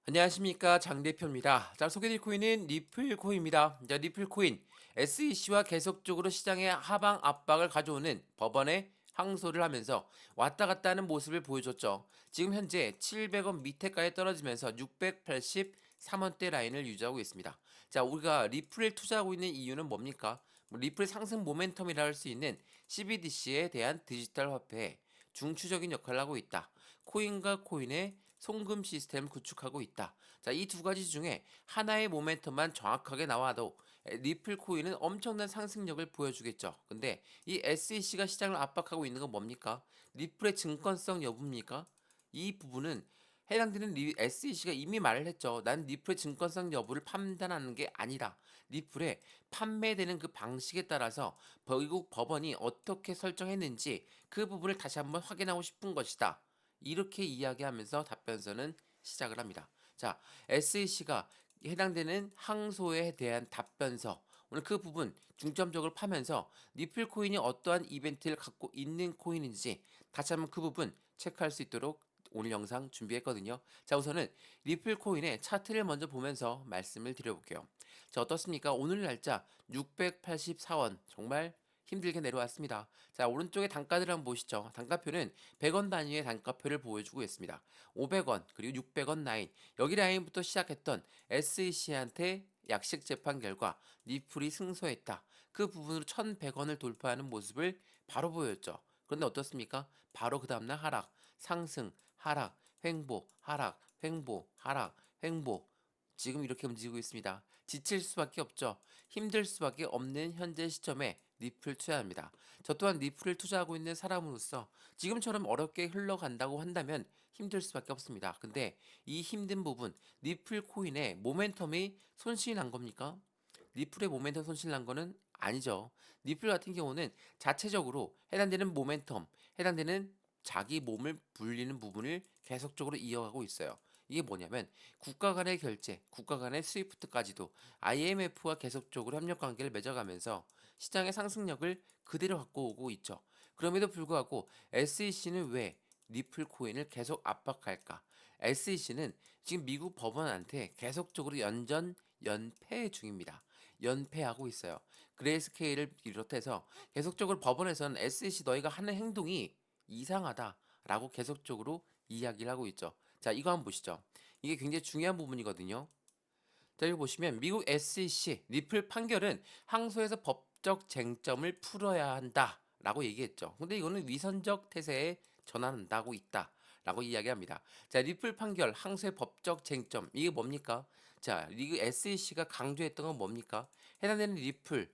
안녕하십니까 장 대표입니다. 자, 소개드릴 코인은 리플코인입니다. 자, 리플코인 SEC와 계속적으로 시장의 하방 압박을 가져오는 법원의 항소를 하면서 왔다 갔다 하는 모습을 보여줬죠. 지금 현재 700원 밑에까지 떨어지면서 683원대 라인을 유지하고 있습니다. 자, 우리가 리플을 투자하고 있는 이유는 뭡니까? 리플 상승 모멘텀이라 할 수 있는 CBDC에 대한 디지털 화폐에 중추적인 역할을 하고 있다. 코인과 코인의 송금 시스템을 구축하고 있다. 자, 이 두 가지 중에 하나의 모멘텀만 정확하게 나와도 리플 코인은 엄청난 상승력을 보여주겠죠. 근데 이 SEC가 시장을 압박하고 있는 건 뭡니까? 리플의 증권성 여부입니까? 이 부분은 해당되는 SEC가 이미 말을 했죠. 난 리플의 증권성 여부를 판단하는 게 아니라 리플의 판매되는 그 방식에 따라서 미국 법원이 어떻게 설정했는지 그 부분을 다시 한번 확인하고 싶은 것이다. 이렇게 이야기하면서 답변서는 시작을 합니다. 자, SEC가 해당되는 항소에 대한 답변서 오늘 그 부분 중점적으로 파면서 리플 코인이 어떠한 이벤트를 갖고 있는 코인인지 다시 한번 그 부분 체크할 수 있도록 오늘 영상 준비했거든요. 자, 우선은 리플 코인의 차트를 먼저 보면서 말씀을 드려볼게요. 자, 어떻습니까? 오늘 날짜 684원 정말 힘들게 내려왔습니다. 자, 오른쪽에 단가들 한번 보시죠. 단가표는 100원 단위의 단가표를 보여주고 있습니다. 500원 그리고 600원 라인 여기 라인부터 시작했던 SEC한테 약식 재판 결과 리플이 승소했다. 그 부분으로 1100원을 돌파하는 모습을 바로 보였죠. 그런데 어떻습니까? 바로 그 다음날 하락, 상승, 하락, 횡보, 하락, 횡보, 하락, 횡보. 지금 이렇게 움직이고 있습니다. 지칠 수밖에 없죠. 힘들 수밖에 없는 현재 시점에 리플 투자합니다. 저 또한 리플을 투자하고 있는 사람으로서 지금처럼 어렵게 흘러간다고 한다면 힘들 수밖에 없습니다. 근데 이 힘든 부분, 리플 코인의 모멘텀이 손실이 난 겁니까? 리플의 모멘텀 손실 난 거는 아니죠. 리플 같은 경우는 자체적으로 해당되는 모멘텀, 해당되는 자기 몸을 불리는 부분을 계속적으로 이어가고 있어요. 이게 뭐냐면 국가 간의 결제, 국가 간의 스위프트까지도 IMF와 계속적으로 협력 관계를 맺어가면서 시장의 상승력을 그대로 갖고 오고 있죠. 그럼에도 불구하고 SEC는 왜 리플 코인을 계속 압박할까? SEC는 지금 미국 법원한테 계속적으로 연패 중입니다. 연패하고 있어요. 그레이스케일을 비롯해서 계속적으로 법원에서는 SEC 너희가 하는 행동이 이상하다라고 계속적으로 이야기를 하고 있죠. 자, 이거 한번 보시죠. 이게 굉장히 중요한 부분이거든요. 자, 여기 보시면 미국 SEC 리플 판결은 항소에서 법적 쟁점을 풀어야 한다라고 얘기했죠. 근데 이거는 위선적 태세에 전환한다고 있다라고 이야기합니다. 자, 리플 판결 항소의 법적 쟁점 이게 뭡니까? 자, 리그 SEC가 강조했던 건 뭡니까? 해당되는 리플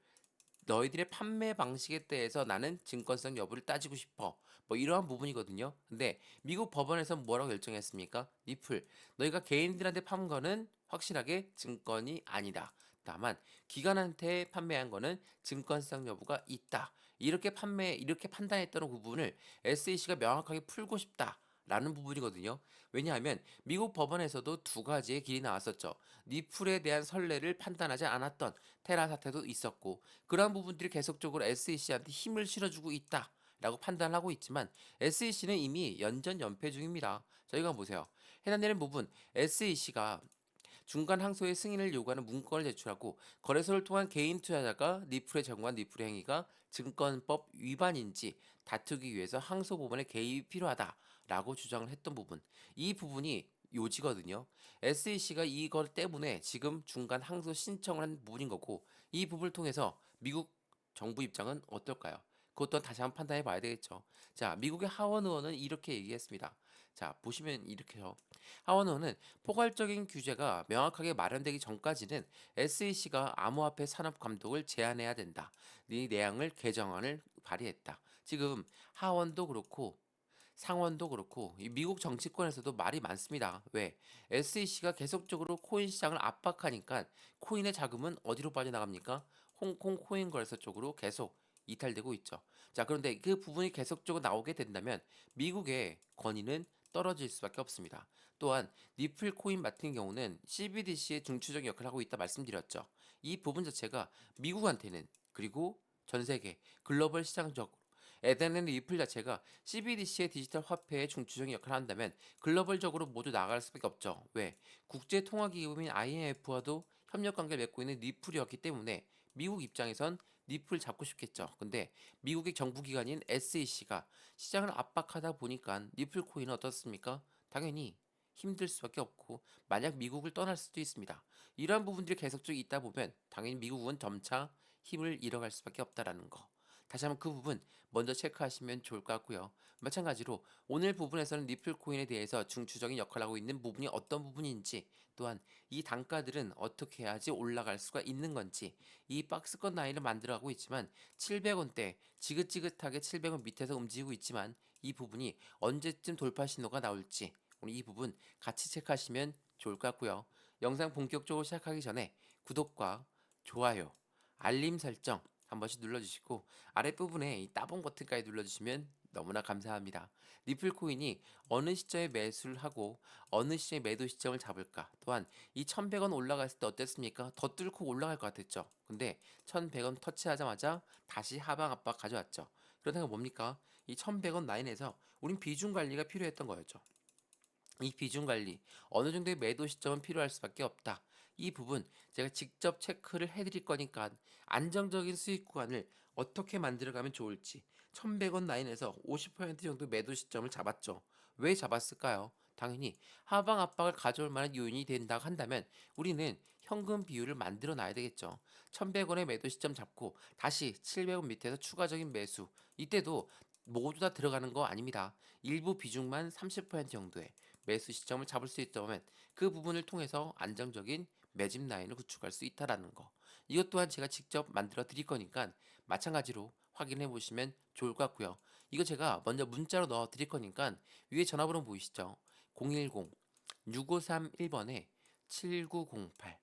너희들의 판매 방식에 대해서 나는 증권성 여부를 따지고 싶어. 뭐 이러한 부분이거든요. 근데 미국 법원에서 뭐라고 결정했습니까? 리플, 너희가 개인들한테 판 거는 확실하게 증권이 아니다. 다만 기관한테 판매한 거는 증권성 여부가 있다. 이렇게 판단했던 부분을 SEC가 명확하게 풀고 싶다. 라는 부분이거든요. 왜냐하면 미국 법원에서도 두 가지의 길이 나왔었죠. 리플에 대한 선례를 판단하지 않았던 테라 사태도 있었고 그러한 부분들이 계속적으로 SEC한테 힘을 실어주고 있다. 라고 판단을 하고 있지만 SEC는 이미 연전 연패 중입니다. 저희가 보세요. 해당되는 부분 SEC가 중간 항소의 승인을 요구하는 문건을 제출하고 거래소를 통한 개인 투자자가 리플에 전고한 리플의 행위가 증권법 위반인지 다투기 위해서 항소 부분에 개입이 필요하다라고 주장을 했던 부분. 이 부분이 요지거든요. SEC가 이것 때문에 지금 중간 항소 신청을 한 부분인 거고 이 부분을 통해서 미국 정부 입장은 어떨까요? 그것 또한 다시 한번 판단해 봐야 되겠죠. 자, 미국의 하원 의원은 이렇게 얘기했습니다. 자, 보시면 이렇게요. 하원 의원은 포괄적인 규제가 명확하게 마련되기 전까지는 SEC가 암호화폐 산업 감독을 제한해야 된다. 이 내용을 개정안을 발의했다. 지금 하원도 그렇고 상원도 그렇고 이 미국 정치권에서도 말이 많습니다. 왜? SEC가 계속적으로 코인 시장을 압박하니까 코인의 자금은 어디로 빠져나갑니까? 홍콩 코인 거래소 쪽으로 계속 이탈되고 있죠. 자, 그런데 그 부분이 계속적으로 나오게 된다면 미국의 권위는 떨어질 수밖에 없습니다. 또한 리플 코인 같은 경우는 CBDC의 중추적 역할을 하고 있다 말씀드렸죠. 이 부분 자체가 미국한테는 그리고 전 세계 글로벌 시장적 에덴의 리플 자체가 CBDC의 디지털 화폐의 중추적인 역할을 한다면 글로벌적으로 모두 나아갈 수밖에 없죠. 왜? 국제통화기금인 IMF와도 협력 관계를 맺고 있는 리플이었기 때문에 미국 입장에선 리플 잡고 싶겠죠. 근데 미국의 정부기관인 SEC가 시장을 압박하다 보니까 리플 코인은 어떻습니까? 당연히 힘들 수밖에 없고 만약 미국을 떠날 수도 있습니다. 이러한 부분들이 계속적으로 있다 보면 당연히 미국은 점차 힘을 잃어갈 수밖에 없다라는 거. 다시 한번 그 부분 먼저 체크하시면 좋을 것 같고요. 마찬가지로 오늘 부분에서는 리플 코인에 대해서 중추적인 역할을 하고 있는 부분이 어떤 부분인지, 또한 이 단가들은 어떻게 해야지 올라갈 수가 있는 건지, 이 박스권 라인을 만들어가고 있지만 700원대 지긋지긋하게 700원 밑에서 움직이고 있지만 이 부분이 언제쯤 돌파 신호가 나올지 오늘 이 부분 같이 체크하시면 좋을 것 같고요. 영상 본격적으로 시작하기 전에 구독과 좋아요, 알림 설정 한 번씩 눌러주시고 아랫부분에 이 따봉 버튼까지 눌러주시면 너무나 감사합니다. 리플 코인이 어느 시점에 매수를 하고 어느 시점에 매도 시점을 잡을까? 또한 이 1100원 올라갔을 때 어땠습니까? 더 뚫고 올라갈 것 같았죠. 근데 1100원 터치하자마자 다시 하방 압박 가져왔죠. 그렇다면 뭡니까? 이 1100원 라인에서 우린 비중 관리가 필요했던 거였죠. 이 비중 관리, 어느 정도의 매도 시점은 필요할 수밖에 없다. 이 부분 제가 직접 체크를 해드릴 거니까 안정적인 수익 구간을 어떻게 만들어가면 좋을지 1100원 라인에서 50% 정도 매도 시점을 잡았죠. 왜 잡았을까요? 당연히 하방 압박을 가져올 만한 요인이 된다 한다면 우리는 현금 비율을 만들어 놔야 되겠죠. 1100원의 매도 시점 잡고 다시 700원 밑에서 추가적인 매수. 이때도 모두 다 들어가는 거 아닙니다. 일부 비중만 30% 정도의 매수 시점을 잡을 수 있다면 그 부분을 통해서 안정적인 매집 라인을 구축할 수 있다라는 거. 이것 또한 제가 직접 만들어 드릴 거니까 마찬가지로 확인해 보시면 좋을 것 같고요. 이거 제가 먼저 문자로 넣어 드릴 거니까 위에 전화번호 보이시죠? 010 6531번에 7908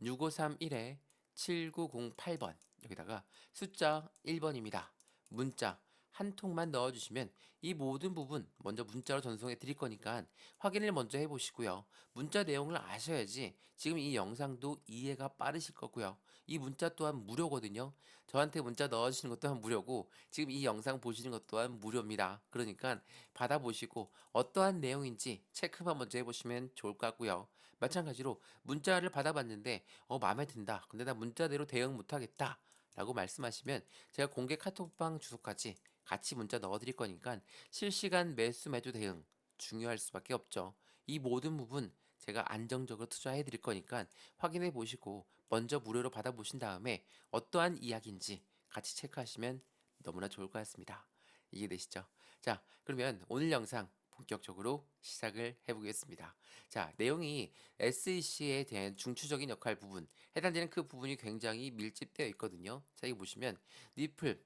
6531에 7908번 여기다가 숫자 1번입니다. 문자 한 통만 넣어주시면 이 모든 부분 먼저 문자로 전송해 드릴 거니까 확인을 먼저 해보시고요. 문자 내용을 아셔야지 지금 이 영상도 이해가 빠르실 거고요. 이 문자 또한 무료거든요. 저한테 문자 넣어주시는 것 또한 무료고 지금 이 영상 보시는 것 또한 무료입니다. 그러니까 받아보시고 어떠한 내용인지 체크만 먼저 해보시면 좋을 것 같고요. 마찬가지로 문자를 받아봤는데 마음에 든다. 근데 나 문자대로 대응 못하겠다. 라고 말씀하시면 제가 공개 카톡방 주소까지 같이 문자 넣어드릴 거니까 실시간 매수 매도 대응 중요할 수밖에 없죠. 이 모든 부분 제가 안정적으로 투자해 드릴 거니까 확인해 보시고 먼저 무료로 받아보신 다음에 어떠한 이야기인지 같이 체크하시면 너무나 좋을 것 같습니다. 이해되시죠? 자, 그러면 오늘 영상 본격적으로 시작을 해보겠습니다. 자, 내용이 SEC에 대한 중추적인 역할 부분, 해당되는 그 부분이 굉장히 밀집되어 있거든요. 자, 여기 보시면 리플,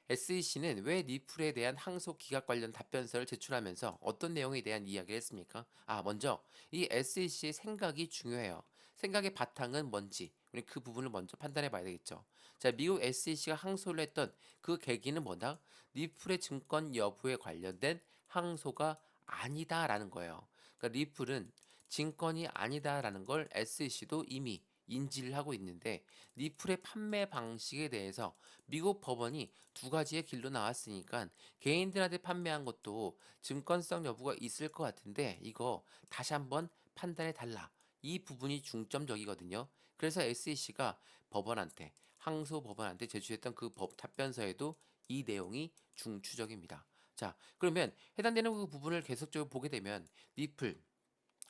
SEC는 왜 리플에 대한 항소 기각 관련 답변서를 제출하면서 어떤 내용에 대한 이야기를 했습니까? 먼저 이 SEC의 생각이 중요해요. 생각의 바탕은 뭔지 우리 그 부분을 먼저 판단해 봐야 되겠죠. 자, 미국 SEC가 항소를 했던 그 계기는 뭐다? 리플의 증권 여부에 관련된 항소가 아니다라는 거예요. 그러니까 리플은 증권이 아니다라는 걸 SEC도 이미 인지를 하고 있는데 리플의 판매 방식에 대해서 미국 법원이 두 가지의 길로 나왔으니까 개인들한테 판매한 것도 증권성 여부가 있을 것 같은데 이거 다시 한번 판단해 달라. 이 부분이 중점적이거든요. 그래서 SEC가 법원한테 항소 법원한테 제출했던 그 법 답변서에도 이 내용이 중추적입니다. 자, 그러면 해당되는 그 부분을 계속적으로 보게 되면 리플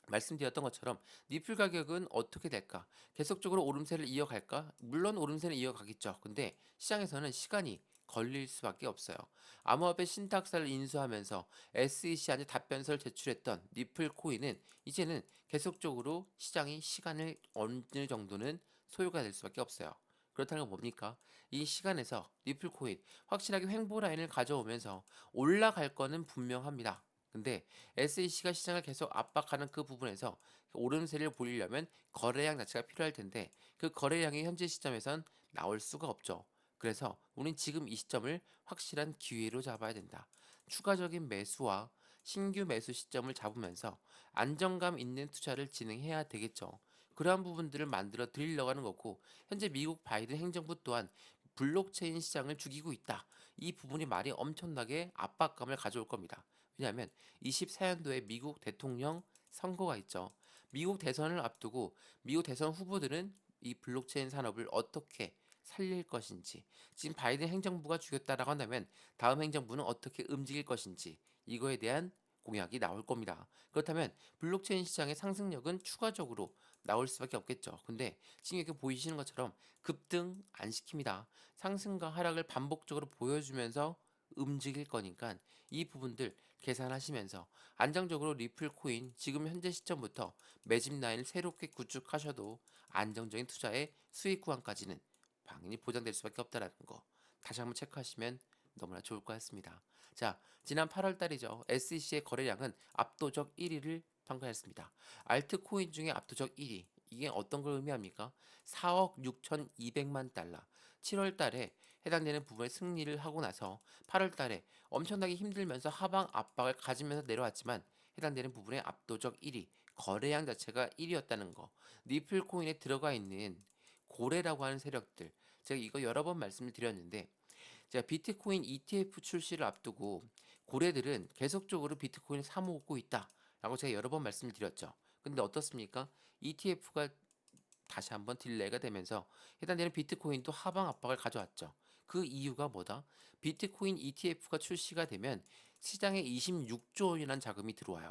말씀드렸던 것처럼 니플 가격은 어떻게 될까? 계속적으로 오름세를 이어갈까? 물론 오름세는 이어가겠죠. 근데 시장에서는 시간이 걸릴 수밖에 없어요. 암호화폐 신탁사를 인수하면서 SEC한테 답변서를 제출했던 니플 코인은 이제는 계속적으로 시장이 시간을 어느 정도는 소요가 될 수밖에 없어요. 그렇다는 건 뭡니까? 이 시간에서 리플 코인 확실하게 횡보 라인을 가져오면서 올라갈 거는 분명합니다. 근데 SEC가 시장을 계속 압박하는 그 부분에서 오름세를 보이려면 거래량 자체가 필요할 텐데 그 거래량이 현재 시점에선 나올 수가 없죠. 그래서 우린 지금 이 시점을 확실한 기회로 잡아야 된다. 추가적인 매수와 신규 매수 시점을 잡으면서 안정감 있는 투자를 진행해야 되겠죠. 그러한 부분들을 만들어 드리려고 하는 거고 현재 미국 바이든 행정부 또한 블록체인 시장을 죽이고 있다. 이 부분이 말이 엄청나게 압박감을 가져올 겁니다. 왜냐하면 24년도에 미국 대통령 선거가 있죠. 미국 대선을 앞두고 미국 대선 후보들은 이 블록체인 산업을 어떻게 살릴 것인지, 지금 바이든 행정부가 죽였다라고 한다면 다음 행정부는 어떻게 움직일 것인지, 이거에 대한 공약이 나올 겁니다. 그렇다면 블록체인 시장의 상승력은 추가적으로 나올 수밖에 없겠죠. 근데 지금 이렇게 보이시는 것처럼 급등 안 시킵니다. 상승과 하락을 반복적으로 보여주면서 움직일 거니까 이 부분들 계산하시면서 안정적으로 리플 코인 지금 현재 시점부터 매집 라인을 새롭게 구축하셔도 안정적인 투자의 수익 구간까지는 당연히 보장될 수밖에 없다라는 거 다시 한번 체크하시면 너무나 좋을 것 같습니다. 자, 지난 8월 달이죠. SEC의 거래량은 압도적 1위를 평가했습니다. 알트코인 중에 압도적 1위. 이게 어떤 걸 의미합니까? 4억 6,200만 달러. 7월 달에 해당되는 부분의 승리를 하고 나서 8월 달에 엄청나게 힘들면서 하방 압박을 가지면서 내려왔지만 해당되는 부분의 압도적 1위, 거래량 자체가 1위였다는 거. 리플 코인에 들어가 있는 고래라고 하는 세력들. 제가 이거 여러 번 말씀을 드렸는데 제가 비트코인 ETF 출시를 앞두고 고래들은 계속적으로 비트코인을 사 모으고 있다라고 제가 여러 번 말씀을 드렸죠. 근데 어떻습니까? ETF가 다시 한번 딜레이가 되면서 해당되는 비트코인도 하방 압박을 가져왔죠. 그 이유가 뭐다? 비트코인 ETF가 출시가 되면 시장에 26조 원이라는 자금이 들어와요.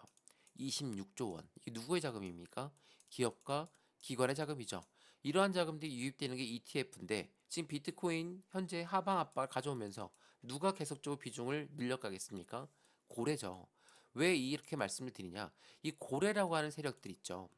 26조 원. 이게 누구의 자금입니까? 기업과 기관의 자금이죠. 이러한 자금들이 유입되는 게 ETF인데 지금 비트코인 현재 하방 압박을 가져오면서 누가 계속적으로 비중을 늘려가겠습니까? 고래죠. 왜 이렇게 말씀을 드리냐? 이 고래라고 하는 세력들 있죠.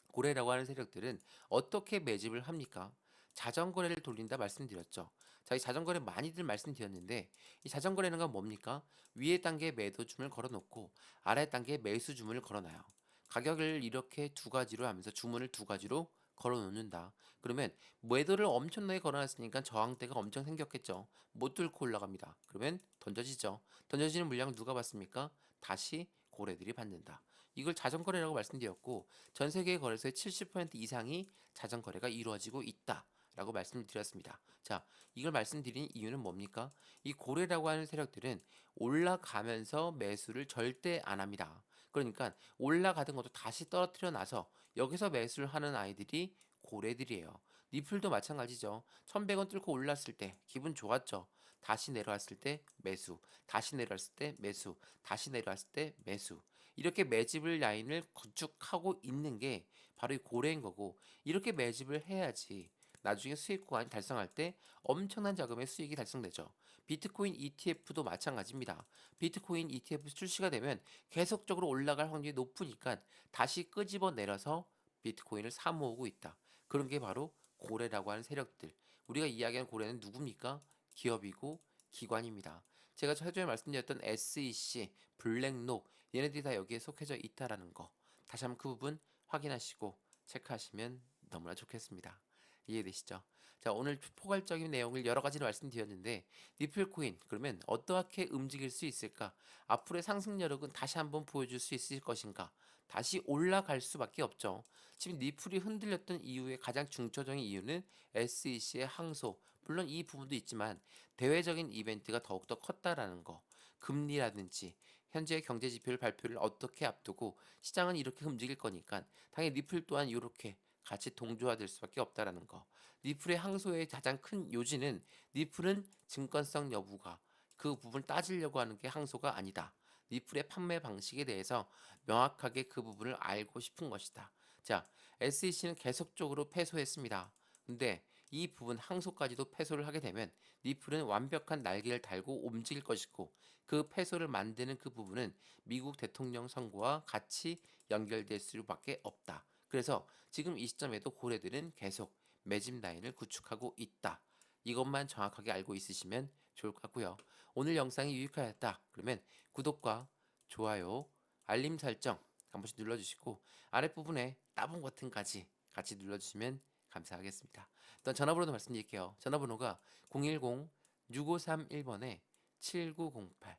고래라고 하는 세력들은 어떻게 매집을 합니까? 자전거래를 돌린다 말씀드렸죠. 자, 이 자전거래 많이들 말씀드렸는데 이 자전거래는 건 뭡니까? 위에 단계에 매도 주문을 걸어놓고 아래 단계에 매수 주문을 걸어놔요. 가격을 이렇게 두 가지로 하면서 주문을 두 가지로 걸어놓는다. 그러면 매도를 엄청나게 걸어놨으니까 저항대가 엄청 생겼겠죠. 못 뚫고 올라갑니다. 그러면 던져지죠. 던져지는 물량을 누가 받습니까? 다시 고래들이 받는다. 이걸 자전거래라고 말씀드렸고 전 세계 거래소의 70% 이상이 자전거래가 이루어지고 있다라고 말씀을 드렸습니다. 자, 이걸 말씀드린 이유는 뭡니까? 이 고래라고 하는 세력들은 올라가면서 매수를 절대 안 합니다. 그러니까 올라가던 것도 다시 떨어뜨려 놔서 여기서 매수를 하는 아이들이 고래들이에요. 리플도 마찬가지죠. 1100원 뚫고 올랐을 때 기분 좋았죠. 다시 내려왔을 때 매수, 다시 내려왔을 때 매수, 다시 내려왔을 때 매수. 이렇게 매집을 라인을 구축하고 있는 게 바로 이 고래인 거고 이렇게 매집을 해야지 나중에 수익 구간이 달성할 때 엄청난 자금의 수익이 달성되죠. 비트코인 ETF도 마찬가지입니다. 비트코인 ETF 출시가 되면 계속적으로 올라갈 확률이 높으니까 다시 끄집어 내려서 비트코인을 사 모으고 있다. 그런 게 바로 고래라고 하는 세력들. 우리가 이야기하는 고래는 누굽니까? 기업이고 기관입니다. 제가 처음에 말씀드렸던 SEC, 블랙록 얘네들이 다 여기에 속해져 있다라는 거 다시 한번 그 부분 확인하시고 체크하시면 너무나 좋겠습니다. 이해되시죠? 자, 오늘 포괄적인 내용을 여러 가지로 말씀드렸는데 리플코인 그러면 어떻게 움직일 수 있을까? 앞으로의 상승 여력은 다시 한번 보여줄 수 있을 것인가? 다시 올라갈 수밖에 없죠. 지금 리플이 흔들렸던 이유의 가장 중초적인 이유는 SEC의 항소 물론 이 부분도 있지만 대외적인 이벤트가 더욱더 컸다라는 거 금리라든지 현재 경제 지표를 발표를 어떻게 앞두고 시장은 이렇게 움직일 거니까 당연히 리플 또한 이렇게 같이 동조화될 수밖에 없다라는 거. 리플의 항소의 가장 큰 요지는 리플은 증권성 여부가 그 부분 따지려고 하는 게 항소가 아니다. 리플의 판매 방식에 대해서 명확하게 그 부분을 알고 싶은 것이다. 자, SEC는 계속적으로 패소했습니다. 근데 이 부분 항소까지도 패소를 하게 되면 리플은 완벽한 날개를 달고 움직일 것이고 그 패소를 만드는 그 부분은 미국 대통령 선거와 같이 연결될 수밖에 없다. 그래서 지금 이 시점에도 고래들은 계속 매집 라인을 구축하고 있다. 이것만 정확하게 알고 있으시면 좋을 것 같고요. 오늘 영상이 유익하였다. 그러면 구독과 좋아요, 알림 설정 한 번씩 눌러주시고 아랫부분에 따봉 버튼까지 같이 눌러주시면 감사하겠습니다. 또 전화번호도 말씀드릴게요. 전화번호가 010-6531번에 7908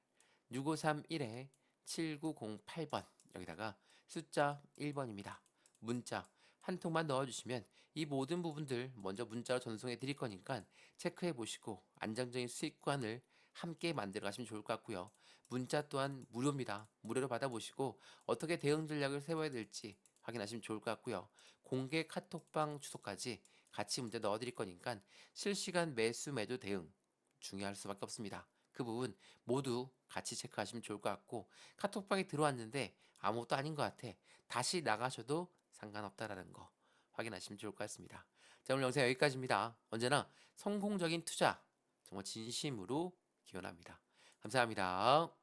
6531에 7908번 여기다가 숫자 1번입니다. 문자 한 통만 넣어주시면 이 모든 부분들 먼저 문자로 전송해 드릴 거니까 체크해 보시고 안정적인 수익관을 함께 만들어 가시면 좋을 것 같고요. 문자 또한 무료입니다. 무료로 받아보시고 어떻게 대응 전략을 세워야 될지 확인하시면 좋을 것 같고요. 공개 카톡방 주소까지 같이 문자 넣어드릴 거니까 실시간 매수 매도 대응 중요할 수밖에 없습니다. 그 부분 모두 같이 체크하시면 좋을 것 같고 카톡방에 들어왔는데 아무것도 아닌 것 같아. 다시 나가셔도 상관없다라는 거 확인하시면 좋을 것 같습니다. 자, 오늘 영상 여기까지입니다. 언제나 성공적인 투자 정말 진심으로 기원합니다. 감사합니다.